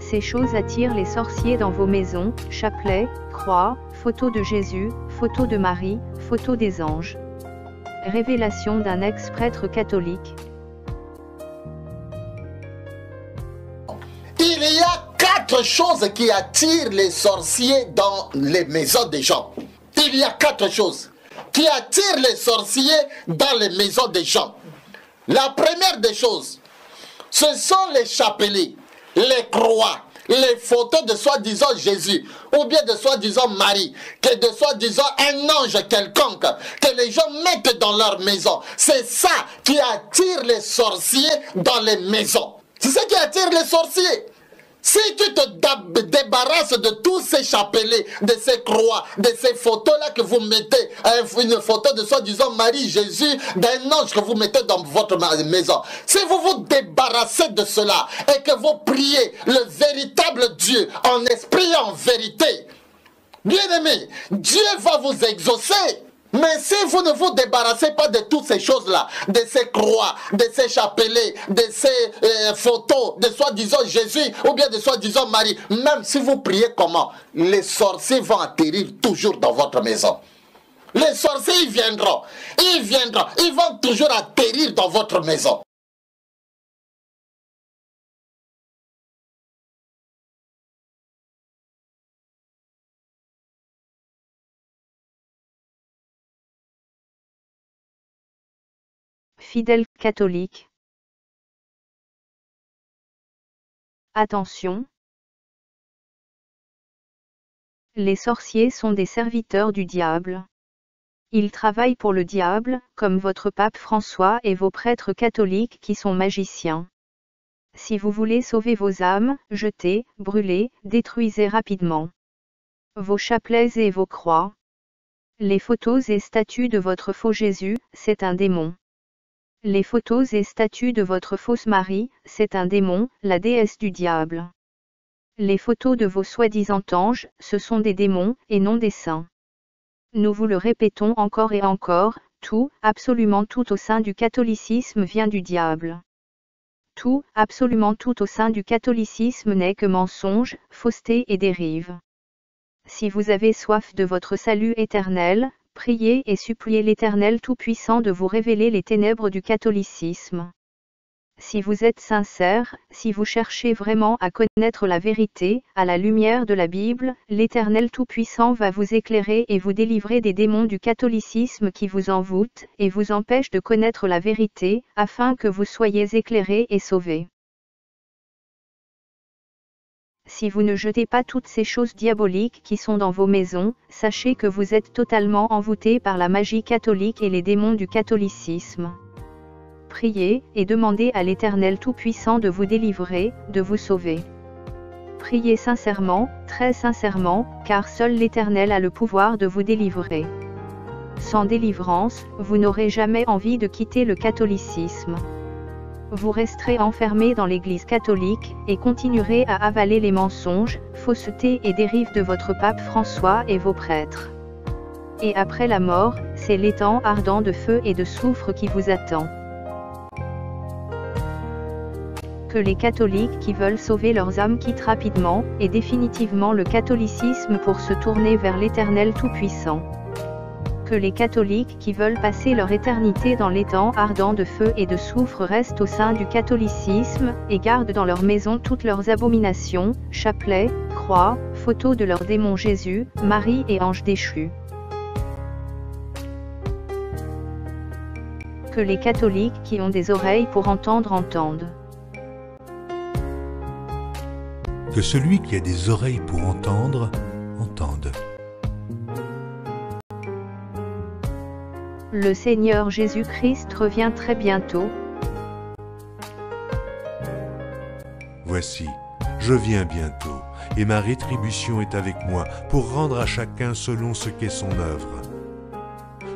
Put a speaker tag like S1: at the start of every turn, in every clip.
S1: Ces choses attirent les sorciers dans vos maisons, chapelets, croix, photos de Jésus, photos de Marie, photos des anges. Révélation d'un ex-prêtre catholique.
S2: Il y a 4 choses qui attirent les sorciers dans les maisons des gens. Il y a 4 choses qui attirent les sorciers dans les maisons des gens. La première des choses, ce sont les chapelets, les croix, les photos de soi-disant Jésus, ou bien de soi-disant Marie, que de soi-disant un ange quelconque, que les gens mettent dans leur maison. C'est ça qui attire les sorciers dans les maisons. C'est ça qui attire les sorciers. Si tu te débarrasses de tous ces chapelets, de ces croix, de ces photos-là que vous mettez, une photo de soi-disant Marie, Jésus, d'un ange que vous mettez dans votre maison, si vous vous débarrassez de cela et que vous priez le véritable Dieu en esprit et en vérité, bien aimé, Dieu va vous exaucer. Mais si vous ne vous débarrassez pas de toutes ces choses-là, de ces croix, de ces chapelets, de ces photos, de soi-disant Jésus ou bien de soi-disant Marie, même si vous priez comment, les sorciers vont atterrir toujours dans votre maison. Les sorciers, ils viendront, ils vont toujours atterrir dans votre maison.
S1: Fidèles catholiques. Attention. Les sorciers sont des serviteurs du diable. Ils travaillent pour le diable, comme votre pape François et vos prêtres catholiques qui sont magiciens. Si vous voulez sauver vos âmes, jetez, brûlez, détruisez rapidement vos chapelets et vos croix. Les photos et statues de votre faux Jésus, c'est un démon. Les photos et statues de votre fausse Marie, c'est un démon, la déesse du diable. Les photos de vos soi-disant anges, ce sont des démons, et non des saints. Nous vous le répétons encore et encore, tout, absolument tout au sein du catholicisme vient du diable. Tout, absolument tout au sein du catholicisme n'est que mensonge, fausseté et dérive. Si vous avez soif de votre salut éternel, priez et suppliez l'Éternel Tout-Puissant de vous révéler les ténèbres du catholicisme. Si vous êtes sincère, si vous cherchez vraiment à connaître la vérité, à la lumière de la Bible, l'Éternel Tout-Puissant va vous éclairer et vous délivrer des démons du catholicisme qui vous envoûtent et vous empêchent de connaître la vérité, afin que vous soyez éclairés et sauvés. Si vous ne jetez pas toutes ces choses diaboliques qui sont dans vos maisons, sachez que vous êtes totalement envoûtés par la magie catholique et les démons du catholicisme. Priez, et demandez à l'Éternel Tout-Puissant de vous délivrer, de vous sauver. Priez sincèrement, très sincèrement, car seul l'Éternel a le pouvoir de vous délivrer. Sans délivrance, vous n'aurez jamais envie de quitter le catholicisme. Vous resterez enfermé dans l'Église catholique, et continuerez à avaler les mensonges, faussetés et dérives de votre pape François et vos prêtres. Et après la mort, c'est l'étang ardent de feu et de soufre qui vous attend. Que les catholiques qui veulent sauver leurs âmes quittent rapidement, et définitivement le catholicisme pour se tourner vers l'Éternel Tout-Puissant. Que les catholiques qui veulent passer leur éternité dans l'étang ardent de feu et de soufre restent au sein du catholicisme, et gardent dans leur maison toutes leurs abominations, chapelets, croix, photos de leur démon Jésus, Marie et anges déchus. Que les catholiques qui ont des oreilles pour entendre entendent.
S3: Que celui qui a des oreilles pour entendre, entende.
S1: Le Seigneur Jésus-Christ revient très bientôt.
S3: Voici, je viens bientôt, et ma rétribution est avec moi, pour rendre à chacun selon ce qu'est son œuvre.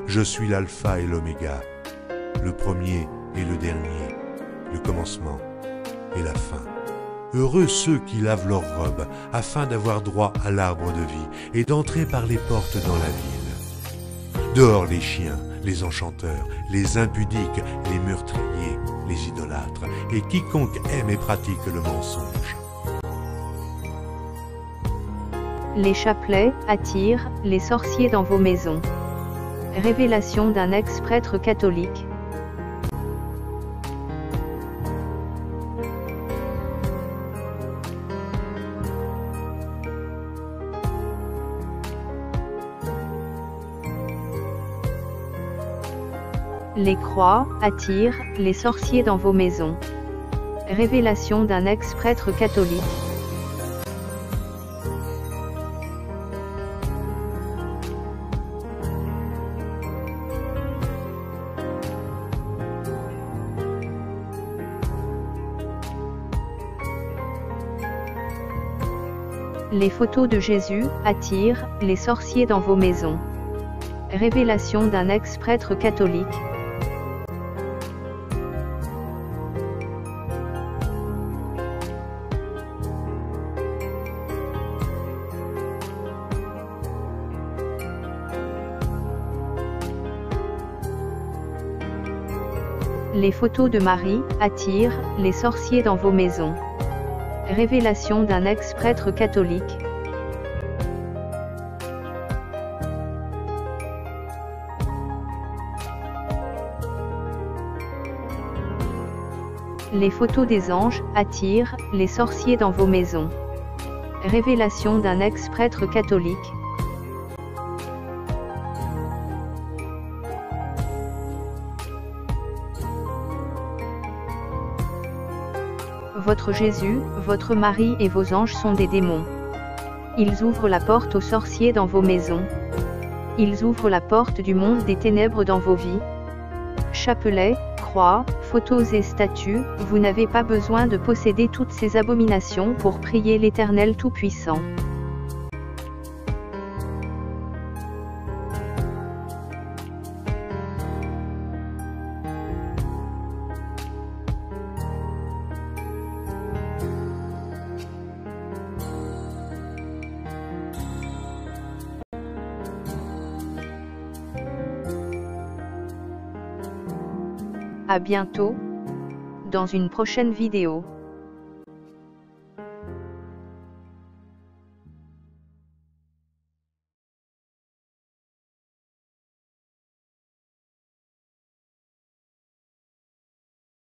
S3: Je suis l'alpha et l'oméga, le premier et le dernier, le commencement et la fin. Heureux ceux qui lavent leurs robes, afin d'avoir droit à l'arbre de vie, et d'entrer par les portes dans la ville. Dehors les chiens, les enchanteurs, les impudiques, les meurtriers, les idolâtres, et quiconque aime et pratique le mensonge.
S1: Les chapelets attirent les sorciers dans vos maisons. Révélation d'un ex-prêtre catholique. Les croix attirent les sorciers dans vos maisons. Révélation d'un ex-prêtre catholique. Les photos de Jésus attirent les sorciers dans vos maisons. Révélation d'un ex-prêtre catholique. Les photos de Marie attirent les sorciers dans vos maisons. Révélation d'un ex-prêtre catholique. Les photos des anges attirent les sorciers dans vos maisons. Révélation d'un ex-prêtre catholique. Votre Jésus, votre Marie et vos anges sont des démons. Ils ouvrent la porte aux sorciers dans vos maisons. Ils ouvrent la porte du monde des ténèbres dans vos vies. Chapelets, croix, photos et statues, vous n'avez pas besoin de posséder toutes ces abominations pour prier l'Éternel Tout-Puissant. À bientôt, dans une prochaine vidéo.